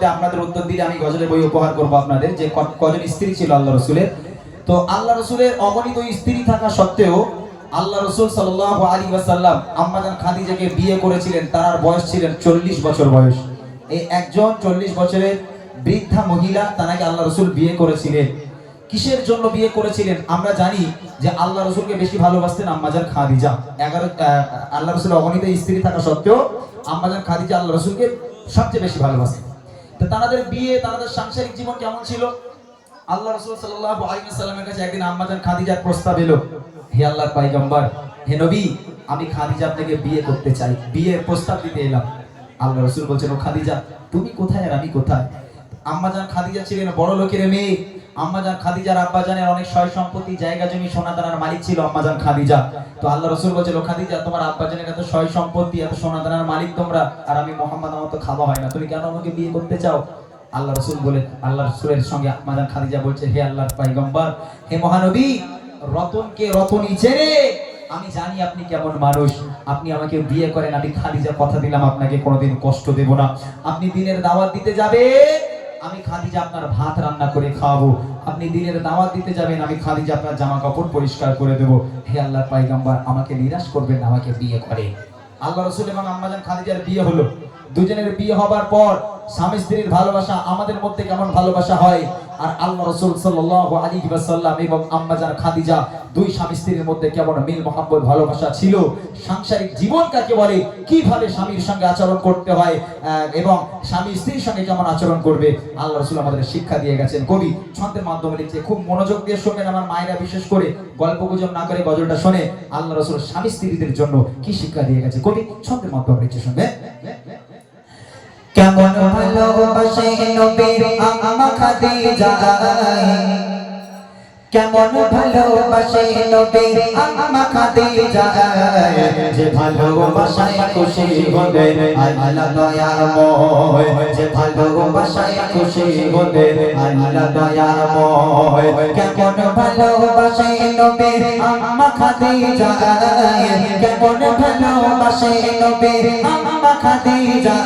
আপনাদের উত্তর দিলে আমি গজলের বই উপহার করব আপনাদের যে কজন স্ত্রী ছিল আল্লাহ রাসূলের। তো আল্লাহ রাসূলের অগণিত স্ত্রী থাকা সত্ত্বেও আল্লাহ রাসূল সাল্লাল্লাহু আলাইহি ওয়াসাল্লাম আম্মাজান খাদিজাকে বিয়ে করেছিলেন। তার বয়স ছিলেন 40 বছর বয়স। এই একজন 40 বছরের বৃদ্ধা মহিলা তাকে আল্লাহ রাসূল বিয়ে করেছিলেন। কিসের জন্য বিয়ে করেছিলেন? আমরা জানি যে আল্লাহ রাসূলকে বেশি ভালোবাসতেন আম্মাজান খাদিজা। আল্লাহ রাসূলের অগণিত স্ত্রী থাকা সত্ত্বেও আম্মাজান খাদিজা আল্লাহ রাসূলকে সবচেয়ে বেশি ভালোবাসতেন। তো তাদের বিয়ে, তাদের সাংসারিক জীবন কেমন ছিল? আল্লাহ রাসূল সাল্লাল্লাহু আলাইহি ওয়াসাল্লামের কাছে একদিন আম্মাজান খাদিজার প্রস্তাব এলো, হে আল্লাহর পয়গম্বর, হে নবী, আমি খাদিজা আপনাকে বিয়ে করতে চাই, বিয়ের প্রস্তাব দিতে এলাম। আল্লাহ রাসূল বলছেন, ও খাদিজা, তুমি কোথায় আর আমি কোথায়? আম্মাজান খাদিজা ছিলেন বড় লোকের মেয়ে। আম্মাজান খাদিজার আব্বাজানের অনেক সয় সম্পত্তি, জায়গা জমি, সোনা দানার মালিক ছিল আম্মাজান খাদিজা। তো আল্লাহ রাসূল বলছেন, ও খাদিজা, তোমার আব্বাজানের এত সয় সম্পত্তি, এত সোনা দানার মালিক তোমরা, আর আমি মুহাম্মদ, আমার তো খাওয়া হয় না, তুমি কেন আমাকে বিয়ে করতে চাও? আল্লাহ রাসূল বলেন, আল্লাহ রাসূলের সঙ্গে আম্মাজান খাদিজা বলছে, হে আল্লাহর পয়গম্বর, হে মহানবী, রতনকে রতনই চেনে। আমি জানি আপনি কেমন মানুষ, আপনি আমাকে বিয়ে করেন, আমি খাদিজা কথা দিলাম আপনাকে কোনোদিন কষ্ট দেব না। আপনি দিনের দাওয়াত দিতে যাবে, আমি খাদিজা আপনার ভাত রান্না করে খাওয়াবো। আপনি দিনের দাওয়াত দিতে যাবেন, আমি খাদিজা আপনার জামা কাপড় পরিষ্কার করে দেব। হে আল্লাহর পয়গম্বর, আমাকে নিরাশ করবেন না, আমাকে বিয়ে করে। আল্লাহ রাসূল এবং আম্মাজান খাদিজার বিয়ে হলো। দুজনের বিয়ে হবার পর স্বামী স্ত্রীর ভালোবাসা, আমাদের মধ্যে কেমন ভালোবাসা হয়, আর আল্লাহ রাসূল সাল্লাল্লাহু আলাইহি ওয়াসাল্লাম এবং আম্মাজান খাদিজা দুই স্বামী স্ত্রীর মধ্যে কেমন মিল মহব্বত ভালোবাসা ছিল। সাংসারিক জীবন কাকে বলে, কিভাবে স্বামীর সঙ্গে আচরণ করতে হয় এবং স্বামী স্ত্রীর সঙ্গে কেমন আচরণ করবে, আল্লাহ রাসূল আমাদের শিক্ষা দিয়ে গেছেন। কবি ছন্দের মাধ্যমে লিখছে, খুব মনোযোগ দিয়ে শুনবেন আমার মায়েরা, বিশেষ করে গল্পগুজব না করে গজলটা শুনে আল্লাহ রাসূল স্বামী স্ত্রীদের জন্য কি শিক্ষা দিয়ে গেছে। কবি ছন্দের মাধ্যমে লিখছে, শুনবেন। কেমন ভালোবাসে নবী আম্মা খাদিজা, কেমন ভালোবাসে নবী আম্মা খাদিজা, যে ভালোবাসায় খুশি হলেন আল্লাহ দয়াময়, যে ভালোবাসায় খুশি হলেন আল্লাহ দয়াময়। কেমন ভালোবাসে নবী আম্মা খাদিজা, কেমন ভালোবাসে নবী আম্মা খাদিজা,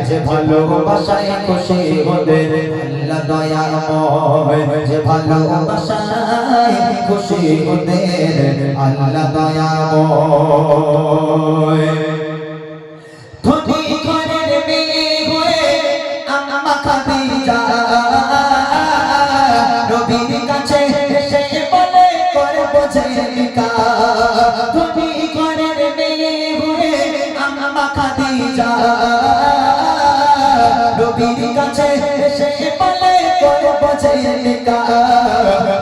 যে ভালোবাসায় খুশি হলেন আল্লাহ দয়াময়, যে ভালোবাসায় খুশি হলেন আল্লাহ দয়াময়। ধনী ঘরের মেয়ে হয়ে আম্মা খাদিজা নবীর কাছে এসে বলে করব জিকা। ধনী ঘরের মেয়ে হয়ে আম্মা খাদিজা নবীর কাছে এসে বলে করব জিকা।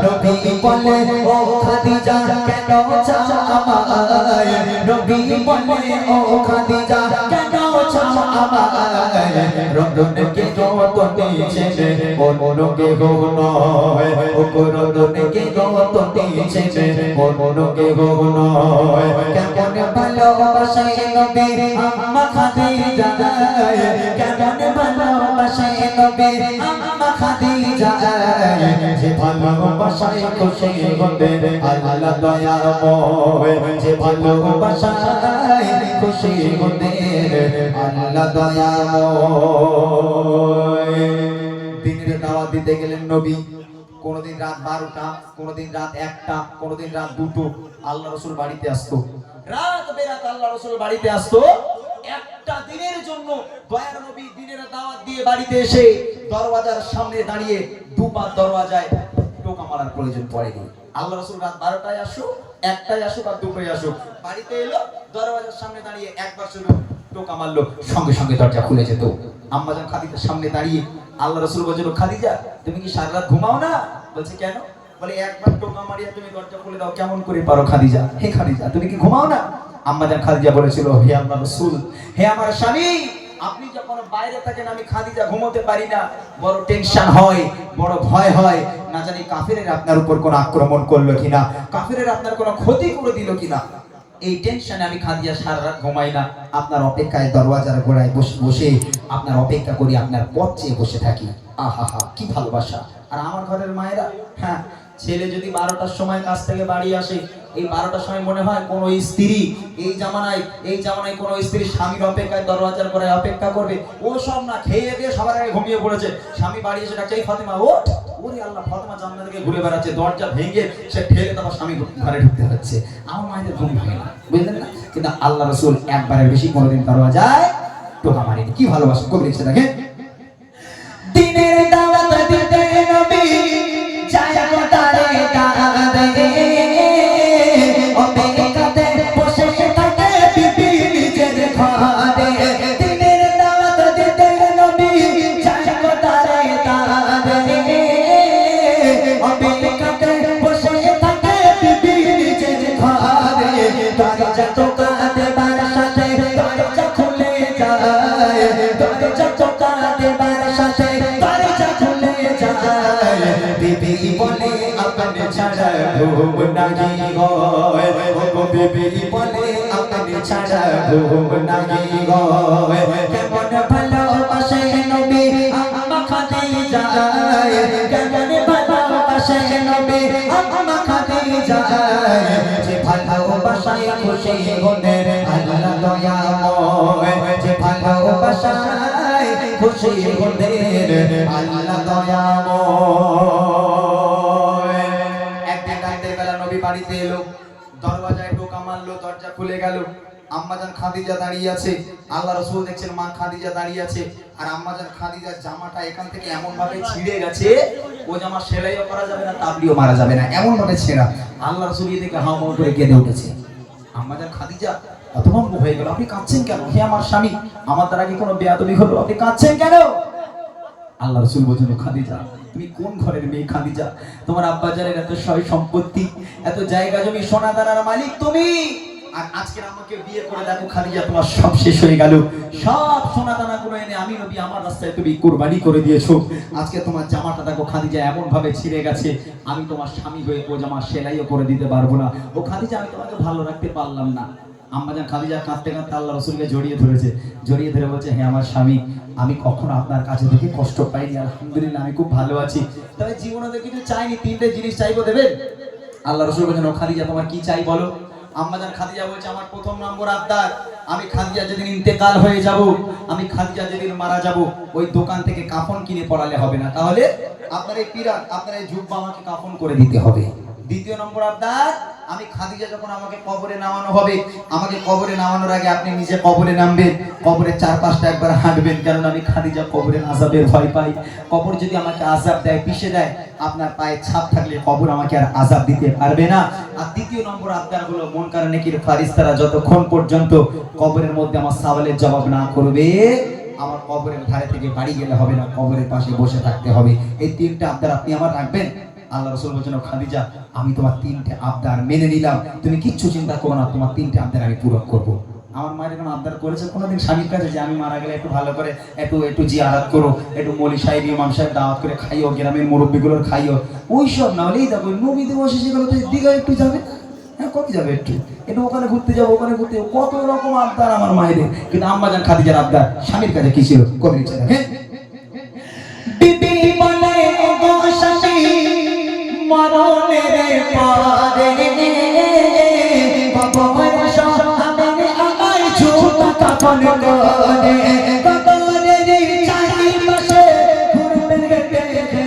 নবী বলে, ও খাদিজা কেন চাও আমায়, নবী বলে, ও খাদিজা কেন চাও আমায়, রতনকে রতনে চেনে অন্যকে গো নয়, ও রতনকে রতনে চেনে অন্যকে গো নয়। কেমন ভালোবাসে নবী আম্মা খাদিজা, কেমন ভালোবাসে নবী আম্মা খাদিজা, যে ভালোবাসায় খুশি হলেন আল্লাহ দয়াময়, যে ভালোবাসায় খুশি হলেন আল্লাহ দয়াময়। দিনের দাওয়াত দিতে গেলেন নবী। কোনদিন রাত 12টা, কোনদিন রাত 1টা, কোনদিন রাত 2টো আল্লাহ রাসূল বাড়িতে আসতো। রাত বেরাত আল্লাহ রাসূল বাড়িতে আসতো। একটা দিনের জন্য দয়ার নবী দিনের দাওয়াত দিয়ে বাড়িতে এসে দরওয়াজার সামনে দাঁড়িয়ে দুবার দরওয়াজায় টোকা মারার প্রয়োজন পড়েনি। আল্লাহ রাসূল রাত 12টায় আসুক, 1টায় আসুক আর 2টোয় আসুক, বাড়িতে এলো, দরওয়াজার সামনে দাঁড়িয়ে একবার শুধু টোকা মারলো, সঙ্গে সঙ্গে দরজা খুলে যেত। আম্মাজান খাদিজার সামনে দাঁড়িয়ে আল্লাহ রাসূল বলছিল, খাদিজা তুমি কি সারা রাত ঘুমাও না? বলছে কেন? বলে একবার টোকা মারিয়া তুমি দরজা খুলে দাও, কেমন করে পারো খাদিজা? হে খাদিজা তুমি কি ঘুমাও না? আম্মাজান খাদিজা বলেছিল, হে আল্লাহর রাসূল, হে আমার স্বামী, আপনি যখন বাইরে থাকেন আমি খাদিজা ঘুমোতে পারি না, বড় টেনশন হয়, বড় ভয় হয়, না জানি কাফেরের আপনার উপর কোন আক্রমণ করলো কিনা, কাফেরের আপনার কোনো ক্ষতি করে দিল কিনা। এই টেনশনে আমি খাদিজা সারা রাত ঘুমাই না, আপনার অপেক্ষায় দরওয়াজার গোড়ায় বসে বসে আপনার অপেক্ষা করি, আপনার পথ চেয়ে বসে থাকি। আহা হা, কি ভালোবাসা। আর আমার ঘরের মায়েরা, হ্যাঁ, ছেলে যদি 12টার সময় কাজ থেকে বাড়ি আসে, এই 12টার সময় মনে হয় কোন স্ত্রী এই জামানায় কোন স্ত্রী স্বামীর অপেক্ষায় দরজার করে অপেক্ষা করবে, ও সব না, খেয়ে দিয়ে সবার আগে ঘুমিয়ে পড়েছে, স্বামী বাড়ি এসে ডাকছে, এই ফাতেমা ওঠ। ওরে আল্লাহ, ফাতেমা জানলা থেকে ঘুরে বেড়াচ্ছে, দরজা ভেঙে সে ঠেলে তারপর স্বামী ঘরে ঢুকতে হচ্ছে। আমার মায়েদের ঘুম ভাঙে না, বুঝলেন না? কিন্তু আল্লাহ রাসূল একবারের বেশি কোনোদিন দরজায় টোকা মারেনি। কি ভালোবাসা কবি লিখছে দেখেন, দিনের দাওয়াত দিতে নবী যায় কোতারে কাঁদে, অপেক্ষাতে বসে থাকে বিবি নিজের ঘরে। দিনের দাওয়াত দিতে নবী যায় কোতারে কাঁদে, অপেক্ষাতে বসে থাকে বিবি নিজের ঘরে। দরজা টোকা দেবার সাথে দরজা খুলে যায়, দরজা টোকা দেবার সাথে দরজা খুলে যায়। বিবি বলে আপনি ছাড়া ঘুম নাহি হয়, ও বিবি বলে আপনি ছাড়া ঘুম নাহি হয়। কেমন ভালোবাসে নবী আম্মা খাদিজা, কেমন ভালোবাসে নবী আম্মা খাদিজা। যে ভালোবাসায় খুশি হলেন আল্লাহ দয়াময়, যে ভালোবাসায় খুশি হলেন আল্লাহ দয়াময়। একদিন রাতের বেলা নবী বাড়িতে এলো, দরজায় টোকা মারলো, দরজা খুলে গেল। আম্মাজান খাদিজা দাঁড়িয়ে আছে, আল্লাহ রাসূল দেখছেন মা খাদিজা দাঁড়িয়ে আছে, আর আম্মাজান খাদিজার জামাটা এখান থেকে এমন ভাবে ছিঁড়ে গেছে, ও জামা সেলাইও করা যাবে না, তাবলিও মারা যাবে না, এমন ভাবে ছেঁড়া। আল্লাহ রাসূল এদিকে হাওমাও করে কেঁদে উঠেছে। আম্মাজান খাদিজা হতভম্ব হয়ে গেল, আপনি কাঁদছেন কেন? হে আমার স্বামী, আমার দ্বারা কি কোনো বেয়াদবি হলো? আপনি কাঁদছেন কেন? আল্লাহ রাসূল বলছেন, খাদিজা তুমি কোন ঘরের মেয়ে খাদিজা? তোমার আব্বাজানের এত সয় সম্পত্তি, এত জায়গা জমি, সোনা দানার মালিক তুমি, আর আজকে আমাকে বিয়ে করে দেখো খাদিজা, তোমার সব শেষ হয়ে গেল। সব সোনা দানা গুলো এনে আমি নবী আমার রাস্তায় তুমি কুরবানি করে দিয়েছো। আজকে তোমার জামাটা দেখো খাদিজা এমন ভাবে ছিঁড়ে গেছে, আমি তোমার স্বামী হয়ে ও জামা সেলাইও করে দিতে পারবো না। ও খাদিজা, আমি তোমাকে ভালো রাখতে পারলাম না। আম্মাজান খাদিজা কাঁদতে কাঁদতে আল্লাহ রাসূলকে জড়িয়ে ধরেছে, জড়িয়ে ধরে বলছে, হে আমার স্বামী, আমি কখনো আপনার কাছে থেকে কষ্ট পাইনি, আলহামদুলিল্লাহ আমি খুব ভালো আছি। তবে জীবনে তো কিছু চাইনি, তিনটে জিনিস চাইবো, দেবেন? আল্লাহ রাসূল বলেন, ও খাদিজা তোমার কি চাই বলো? আম্মাজান খাদিজা বলছে, আমার প্রথম নম্বর আবদার, আমি খাদিজা যেদিন ইন্তেকাল হয়ে যাব, আমি খাদিজা যেদিন মারা যাব, ওই দোকান থেকে কাফন কিনে পড়ালে হবে না, তাহলে আপনার এই পিরাত, আপনার এই জুব্বা আমাকে কাফন করে দিতে হবে। দ্বিতীয় নম্বর আবদার, আমি খাদিজা যখন আমাকে কবরে নামানো হবে, আমাকে কবরে নামানোর আগে আপনি নিজে কবরে নামবেন, কবরের চারপাশটা একবার হাঁটবেন, কারণ আমি খাদিজা কবরের আযাবের ভয় পাই। কবর যদি আমাকে আযাব দেয়, পিষে দেয়, আপনার পায়ে ছাপ থাকলে কবর আমাকে আর আযাব দিতে পারবে না। আর তৃতীয় নম্বর আবদার হলো, মুনকার নেকির ফারিস্তারা যতক্ষণ পর্যন্ত কবরের মধ্যে আমার সওয়ালের জবাব না করবে, আমার কবরের ধারে থেকে বাড়ি গেলে হবে না, কবরের পাশে বসে থাকতে হবে। এই তিনটা আবদার আপনি আমার রাখবেন। আল্লাহ রাসূল বলেছেন, খাদিজা আমি তোমার তিনটে আবদার মেনে নিলাম, তুমি কিচ্ছু চিন্তা করো না, তোমার তিনটে আবদার আমি পূরণ করব। আমার মায়ের এরকম আবদার করেছে কোনোদিন স্বামীর কাছে যে আমি মারা গেলে একটু ভালো করে একটু জিয়ারত করো, একটু মৌলী সাহেব ইমাম সাহেব দাওয়াত করে খাইও, গ্রামের মুরব্বীগুলোর খাইও, ওইসব না হলেই দেখো নবী দিবস এসে গেল, তো দীঘায় একটু যাবে, হ্যাঁ কবে যাবে, একটু ওখানে ঘুরতে যাবো, ওখানে ঘুরতে যাবো, কত রকম আবদার আমার মায়েদের। কিন্তু আম্মাজান খাদিজার আবদার স্বামীর কাছে কি ছিল? কবি লিখছে দেখেন, বিবি বলে ওগো স্বামী মরণের পরে কবর সহাবে আমায় ঝুঁটা কাফন করে, কবরের চারিপাশে ঘুরবেন হেঁটে হেঁটে,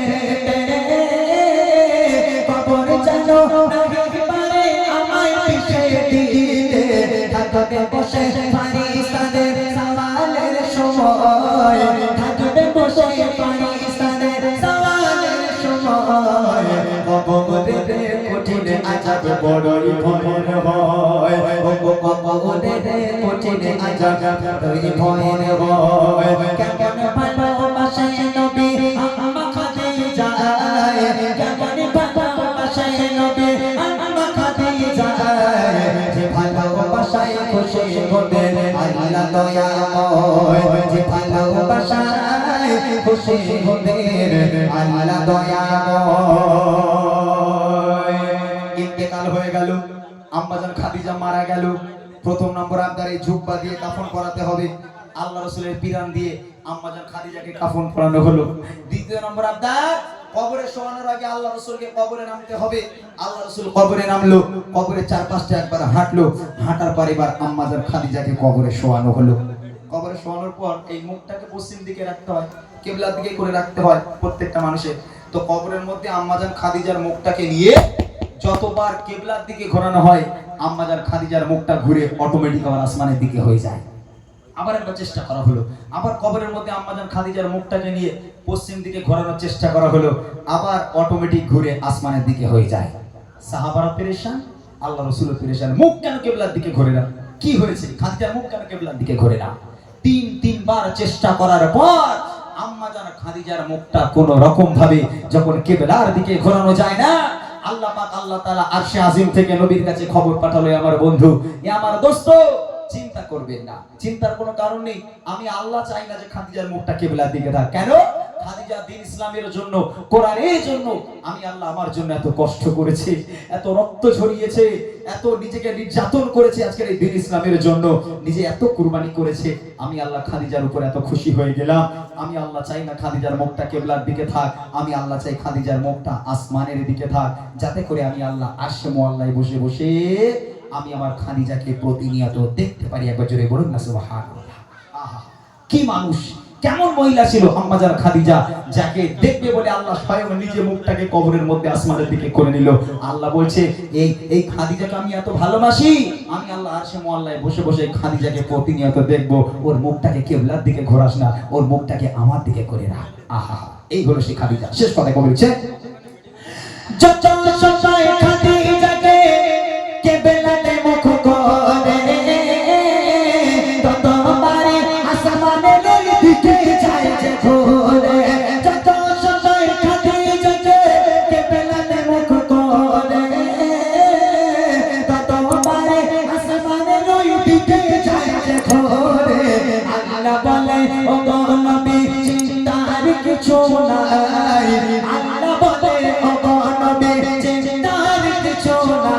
কবর যেন নাহি পারে আমায় পিষে দিতে, থাকবে বসে ফারিস্তাদের সওয়ালের সময়, থাকবে বসে ফারিস্তাদের সওয়ালের সময়। কবরের কঠিন আযাব বড়ই ভয়ের হয়, কবরের কঠিন আযাব বড়ই ভয়ের হয়। কেমন ভালোবাসে নবী আম্মা খাদিজা, কেমন ভালোবাসে নবী আম্মা খাদিজা, যে ভালোবাসায় খুশি হলেন আল্লাহ দয়াময়, যে ভালোবাসায় খুশি হলেন আল্লাহ দয়াময়। ইন্তেকাল হয়ে গেল, আম্মাজান খাদিজা মারা গেল। প্রথম নম্বর আবদার, এই জুব্বা দিয়ে কাফন করাতে হবে। আল্লাহ রাসূলের পিরান দিয়ে আম্মাজান খাদিজাকে কাফন পরানো হলো। দ্বিতীয় নম্বর আবদার, কবরে শোয়ানোর আগে আল্লাহ রাসূলকে কবরে নামতে হবে। আল্লাহ রাসূল কবরে নামলো, কবরে চারপাশটা একবার হাঁটলো, হাঁটার পর এবার আম্মাজান খাদিজাকে কবরে শোয়ানো হলো। কবরে শোয়ানোর পর এই মুখটাকে পশ্চিম দিকে রাখতে হয়, কিবলার দিকে করে রাখতে হয় প্রত্যেকটা মানুষের। তো কবরের মধ্যে আম্মাজান খাদিজার মুখটাকে নিয়ে যতবার কিবলার দিকে ঘোরানো হয়, আম্মাজান খাদিজার মুখটা ঘুরে অটোমেটিক আবার আসমানের দিকে হয়ে যায়। আবার একবার চেষ্টা করা হলো, আবার কবরের মধ্যে আম্মাজান খাদিজার মুখটাকে নিয়ে পশ্চিম দিকে ঘোরানোর চেষ্টা করা হলো, আবার অটোমেটিক ঘুরে আসমানের দিকে হয়ে যায়। সাহাবারা পেরেশান, আল্লাহ রাসূলও পেরেশান। মুখ কেন কিবলার দিকে ঘোরে না? কি হয়েছে? খাদিজার মুখ কেন কিবলার দিকে ঘোরে না? তিনবার চেষ্টা করার পর আম্মাজান খাদিজার মুখটা কোন রকম ভাবে যখন কিবলার দিকে ঘোরানো যায় না, আল্লাহ পাক আল্লাহ তাআলা আরশে আজিম থেকে নবীর কাছে খবর পাঠালো, আমার বন্ধু, আমার দোস্ত, চিন্তা করবেন না, চিন্তার কোনো কারণ নেই। আমি আল্লাহ চাই না যে খাদিজার মুখটা কিবলার দিকে থাক। কেন? খাদিজা দ্বীন ইসলামের জন্য, কোরআনের জন্য আমি আল্লাহ আমার জন্য এত কষ্ট করেছে, এত রক্ত ঝরিয়েছে, এত নিজেকে নির্যাতন করেছে আজকের এই দ্বীন ইসলামের জন্য, নিজে এত কুরবানি করেছে। আমি আল্লাহ খাদিজার উপর এত খুশি হয়ে গেলাম। আমি আল্লাহ চাই না খাদিজার মুখটা কিবলার দিকে থাক, আমি আল্লাহ চাই খাদিজার মুখটা আসমানের দিকে থাক, যাতে করে আমি আল্লাহ আরশে মুআল্লায় বসে বসে আমি আমার খাদিজাকে প্রতিনিয়ত দেখতে পারি। একবার জোরে বলুন না সুবহানাল্লাহ। আহা, কি মানুষ, কেমন মহিলা ছিল আম্মাজান খাদিজা, যাকে দেখবে বলে আল্লাহ স্বয়ং নিজে মুখটাকে কবরের মধ্যে আসমানের দিকে করে নিল। আল্লাহ বলছে এই খাদিজাকে আমি এত ভালোবাসি, আমি আল্লাহ আরশে মুআল্লায় বসে বসে খাদিজাকে প্রতিনিয়ত দেখবো। ওর মুখটাকে কিবলার দিকে ঘোরাস না, ওর মুখটাকে আমার দিকে করে রাখ। আহা, এই হলো সেই খাদিজা। শেষ কথা কবি বলছে, যত সময় খাদিজাকে কিবলাতে মুখ করে, ততবারই আসমানের দিকে যায় যে ঘুরে। যত সময় খাদিজাকে কিবলাতে মুখ করে, ততবারই আসমানের দিকে যায় যে ঘুরে। আল্লাহ বলে, ও গো নবী, চিন্তার কিছু নাই। আল্লাহ বলে, ও গো নবী, চিন্তার কিছু নাই।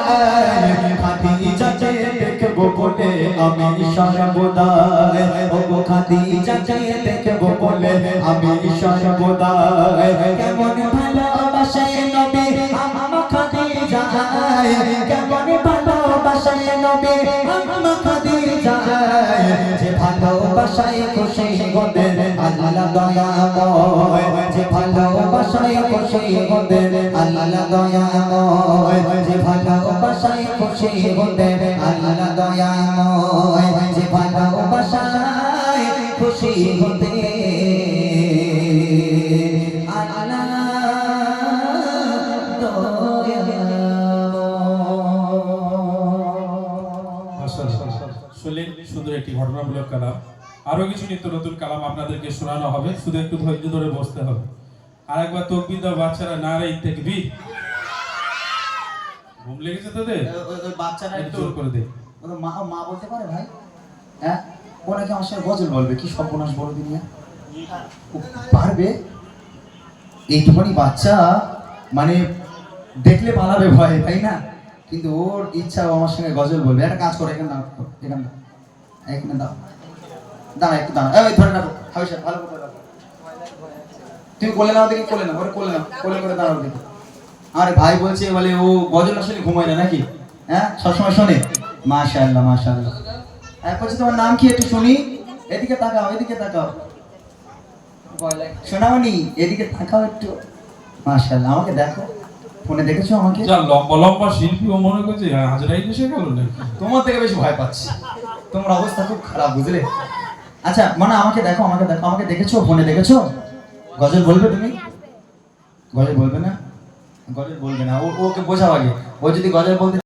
খাদিজাকে দেখবো বলে আমি সর্বদাই, ও গো খাদিজাকে দেখবো বলে আমি সর্বদাই। কেমন ভালোবাসে নবী আমার খাদিজায়, কেমন ভালোবাসে নবী আমার খাদিজায়। যে ভালোবাসায় খুশি হতেন আল্লাহ দয়াময়, যে ভালোবাসায় খুশি হতেন আল্লাহ দয়াময়, যে ভালোবাসায় খুশি হতেন আল্লাহ দয়াময়, যে ভালোবাসায় খুশি হতেন আল্লাহ শুনলেন সুন্দর একটি ঘটনামূলক কালাম। আরো কিছু নিত্য নতুন কালাম আপনাদেরকে শোনানো হবে, শুধু একটু ধৈর্য ধরে বসতে হবে। আরেকবার তাকবীর দাও বাচ্চারা, নারে তাকবীর। ঘুম লেগেছে তোদের? ওই বাচ্চাটা একটু জোর করে দে। ওর মা বলতে পারে ভাই? হ্যাঁ, ও নাকি আমার সাথে গজল বলবে। কি সর্বনাশ বলো দিন, ও পারবে? এইটুখানি বাচ্চা, মানে দেখলে পালাবে ভয়, তাই না? কিন্তু ওর ইচ্ছা ও আমার সঙ্গে গজল বলবে। একটা কাজ করো, এখানে দাও, এখানে দাও, এখানে দাও, দাঁড়া একটু দাঁড়া, এই ধরে রাখো, হাবিশা ভালো করে রাখো। তুমি কোলে নাও দেখি, কোলে নাও, ওরে কোলে নাও, কোলে করে দাঁড়াও দেখি। আরে ভাই বলছে বলে ও গজল আসলে ঘুমায় না নাকি? হ্যাঁ, সবসময় শোনে। মাশাআল্লাহ মাশাআল্লাহ। বলছি তোমার নাম কি একটু শুনি? এদিকে তাকাও, এদিকে তাকাও সোনামণি, এদিকে তাকাও একটু। মাশাআল্লাহ, আমাকে দেখো, ফোনে দেখেছো আমাকে? যা লম্বা লম্বা শিল্পী, ও মনে করছে হাজরাই এসে গেল নাকি? তোমার থেকে বেশি ভয় পাচ্ছি, তোমার অবস্থা খুব খারাপ, বুঝলে? আচ্ছা মানে আমাকে দেখো, আমাকে দেখো, আমাকে দেখেছো, ফোনে দেখেছো? গজল বলবে তুমি? গজল বলবে না? গজল বলবে না, ওকে বোঝাও আগে। ও যদি গজল বলতে